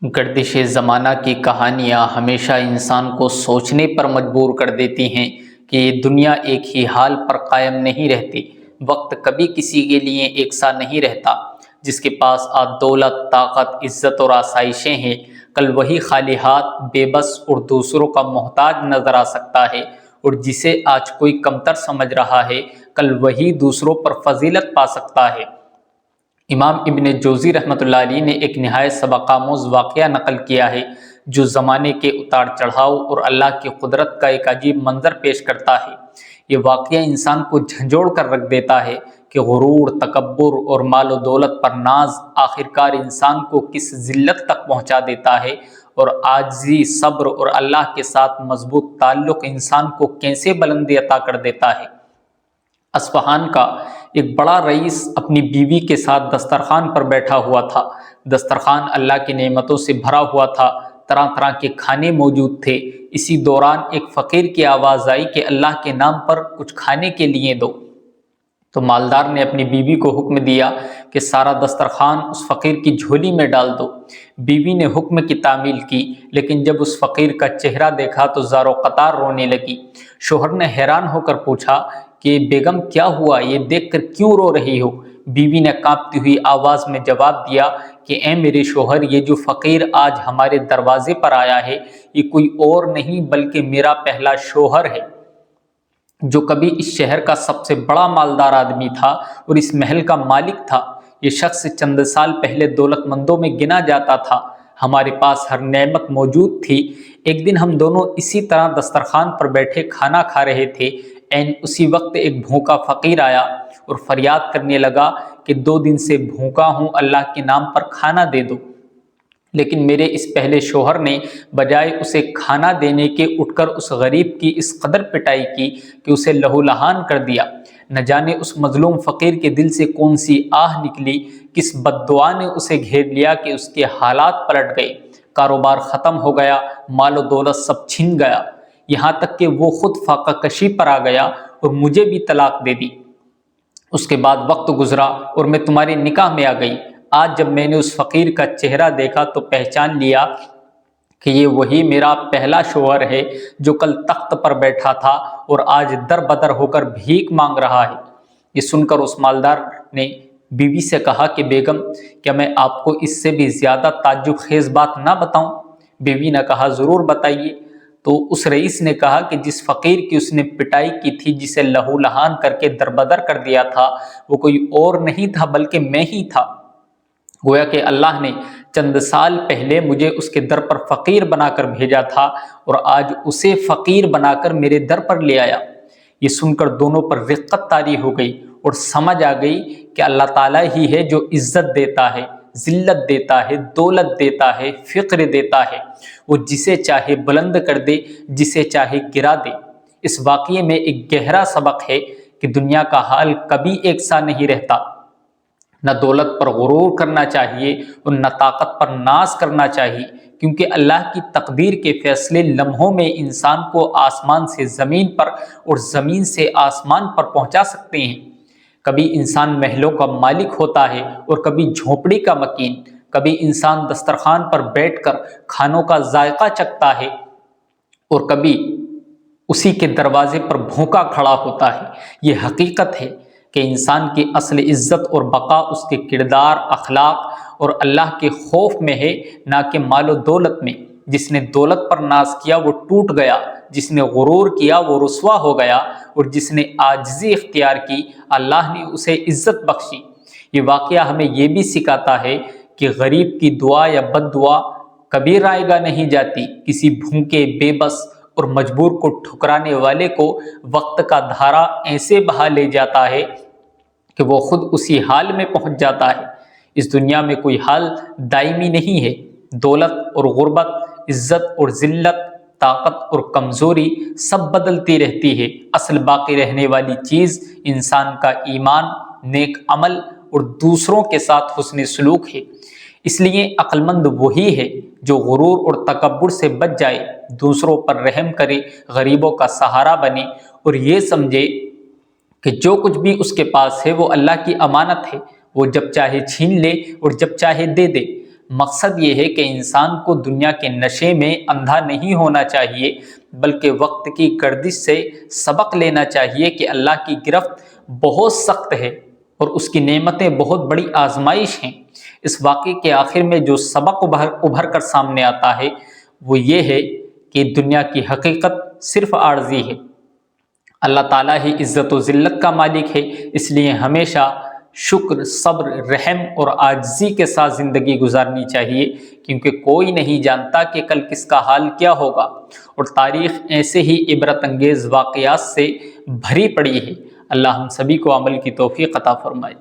گردش زمانہ کی کہانیاں ہمیشہ انسان کو سوچنے پر مجبور کر دیتی ہیں کہ یہ دنیا ایک ہی حال پر قائم نہیں رہتی۔ وقت کبھی کسی کے لیے ایک سا نہیں رہتا۔ جس کے پاس آج دولت، طاقت، عزت اور آسائشیں ہیں، کل وہی خالی ہاتھ، بے بس اور دوسروں کا محتاج نظر آ سکتا ہے، اور جسے آج کوئی کمتر سمجھ رہا ہے، کل وہی دوسروں پر فضیلت پا سکتا ہے۔ امام ابن جوزی رحمۃ اللہ علیہ نے ایک نہایت سبق آموز واقعہ نقل کیا ہے جو زمانے کے اتار چڑھاؤ اور اللہ کی قدرت کا ایک عجیب منظر پیش کرتا ہے۔ یہ واقعہ انسان کو جھنجھوڑ کر رکھ دیتا ہے کہ غرور، تکبر اور مال و دولت پر ناز آخرکار انسان کو کس ذلت تک پہنچا دیتا ہے، اور عاجزی، صبر اور اللہ کے ساتھ مضبوط تعلق انسان کو کیسے بلندی عطا کر دیتا ہے۔ اصفہان کا ایک بڑا رئیس اپنی بیوی کے ساتھ دسترخوان پر بیٹھا ہوا تھا۔ دسترخوان اللہ کی نعمتوں سے بھرا ہوا تھا، طرح طرح کے کھانے موجود تھے۔ اسی دوران ایک فقیر کی آواز آئی کہ اللہ کے نام پر کچھ کھانے کے لیے دو۔ تو مالدار نے اپنی بیوی کو حکم دیا کہ سارا دسترخوان اس فقیر کی جھولی میں ڈال دو۔ بیوی نے حکم کی تعمیل کی، لیکن جب اس فقیر کا چہرہ دیکھا تو زار و قطار رونے لگی۔ شوہر نے حیران ہو کر پوچھا کہ بیگم کیا ہوا، یہ دیکھ کر کیوں رو رہی ہو؟ بیوی نے کانپتی ہوئی آواز میں جواب دیا کہ اے میرے شوہر، یہ جو فقیر آج ہمارے دروازے پر آیا ہے، یہ کوئی اور نہیں بلکہ میرا پہلا شوہر ہے، جو کبھی اس شہر کا سب سے بڑا مالدار آدمی تھا اور اس محل کا مالک تھا۔ یہ شخص چند سال پہلے دولت مندوں میں گنا جاتا تھا۔ ہمارے پاس ہر نعمت موجود تھی۔ ایک دن ہم دونوں اسی طرح دسترخوان پر بیٹھے کھانا کھا رہے تھے۔ اسی وقت ایک بھوکا فقیر آیا اور فریاد کرنے لگا کہ 2 دن سے بھوکا ہوں، اللہ کے نام پر کھانا دے دو۔ لیکن میرے اس پہلے شوہر نے بجائے اسے کھانا دینے کے اٹھ کر اس غریب کی اس قدر پٹائی کی کہ اسے لہو لہان کر دیا۔ نہ جانے اس مظلوم فقیر کے دل سے کون سی آہ نکلی، کس بد دعا نے اسے گھیر لیا کہ اس کے حالات پلٹ گئے۔ کاروبار ختم ہو گیا، مال و دولت سب چھن گیا، یہاں تک کہ وہ خود فاقہ کشی پر آ گیا اور مجھے بھی طلاق دے دی۔ اس کے بعد وقت گزرا اور میں تمہارے نکاح میں آ گئی۔ آج جب میں نے اس فقیر کا چہرہ دیکھا تو پہچان لیا کہ یہ وہی میرا پہلا شوہر ہے جو کل تخت پر بیٹھا تھا اور آج در بدر ہو کر بھیک مانگ رہا ہے۔ یہ سن کر اس مالدار نے بیوی سے کہا کہ بیگم، کیا میں آپ کو اس سے بھی زیادہ تعجب خیز بات نہ بتاؤں؟ بیوی نے کہا ضرور بتائیے۔ تو اس رئیس نے کہا کہ جس فقیر کی اس نے پٹائی کی تھی، جسے لہو لہان کر کے دربدر کر دیا تھا، وہ کوئی اور نہیں تھا بلکہ میں ہی تھا۔ گویا کہ اللہ نے چند سال پہلے مجھے اس کے در پر فقیر بنا کر بھیجا تھا اور آج اسے فقیر بنا کر میرے در پر لے آیا۔ یہ سن کر دونوں پر رقت طاری ہو گئی اور سمجھ آ گئی کہ اللہ تعالیٰ ہی ہے جو عزت دیتا ہے، ذلت دیتا ہے، دولت دیتا ہے، فقر دیتا ہے۔ وہ جسے چاہے بلند کر دے، جسے چاہے گرا دے۔ اس واقعے میں ایک گہرا سبق ہے کہ دنیا کا حال کبھی ایک سا نہیں رہتا۔ نہ دولت پر غرور کرنا چاہیے اور نہ طاقت پر ناز کرنا چاہیے، کیونکہ اللہ کی تقدیر کے فیصلے لمحوں میں انسان کو آسمان سے زمین پر اور زمین سے آسمان پر پہنچا سکتے ہیں۔ کبھی انسان محلوں کا مالک ہوتا ہے اور کبھی جھونپڑی کا مکین۔ کبھی انسان دسترخوان پر بیٹھ کر کھانوں کا ذائقہ چکھتا ہے اور کبھی اسی کے دروازے پر بھوکا کھڑا ہوتا ہے۔ یہ حقیقت ہے کہ انسان کی اصل عزت اور بقا اس کے کردار، اخلاق اور اللہ کے خوف میں ہے، نہ کہ مال و دولت میں۔ جس نے دولت پر ناز کیا وہ ٹوٹ گیا، جس نے غرور کیا وہ رسوا ہو گیا، اور جس نے عاجزی اختیار کی اللہ نے اسے عزت بخشی۔ یہ واقعہ ہمیں یہ بھی سکھاتا ہے کہ غریب کی دعا یا بد دعا کبھی رائے گاہ نہیں جاتی۔ کسی بھوکے، بے بس اور مجبور کو ٹھکرانے والے کو وقت کا دھارا ایسے بہا لے جاتا ہے کہ وہ خود اسی حال میں پہنچ جاتا ہے۔ اس دنیا میں کوئی حال دائمی نہیں ہے۔ دولت اور غربت، عزت اور ذلت، طاقت اور کمزوری سب بدلتی رہتی ہے۔ اصل باقی رہنے والی چیز انسان کا ایمان، نیک عمل اور دوسروں کے ساتھ حسن سلوک ہے۔ اس لیے عقل مند وہی ہے جو غرور اور تکبر سے بچ جائے، دوسروں پر رحم کرے، غریبوں کا سہارا بنے اور یہ سمجھے کہ جو کچھ بھی اس کے پاس ہے وہ اللہ کی امانت ہے، وہ جب چاہے چھین لے اور جب چاہے دے دے۔ مقصد یہ ہے کہ انسان کو دنیا کے نشے میں اندھا نہیں ہونا چاہیے، بلکہ وقت کی گردش سے سبق لینا چاہیے کہ اللہ کی گرفت بہت سخت ہے اور اس کی نعمتیں بہت بڑی آزمائش ہیں۔ اس واقعے کے آخر میں جو سبق ابھر کر سامنے آتا ہے وہ یہ ہے کہ دنیا کی حقیقت صرف عارضی ہے۔ اللہ تعالیٰ ہی عزت و ذلت کا مالک ہے، اس لیے ہمیشہ شکر، صبر، رحم اور عاجزی کے ساتھ زندگی گزارنی چاہیے، کیونکہ کوئی نہیں جانتا کہ کل کس کا حال کیا ہوگا، اور تاریخ ایسے ہی عبرت انگیز واقعات سے بھری پڑی ہے۔ اللہ ہم سبھی کو عمل کی توفیق عطا فرمائے۔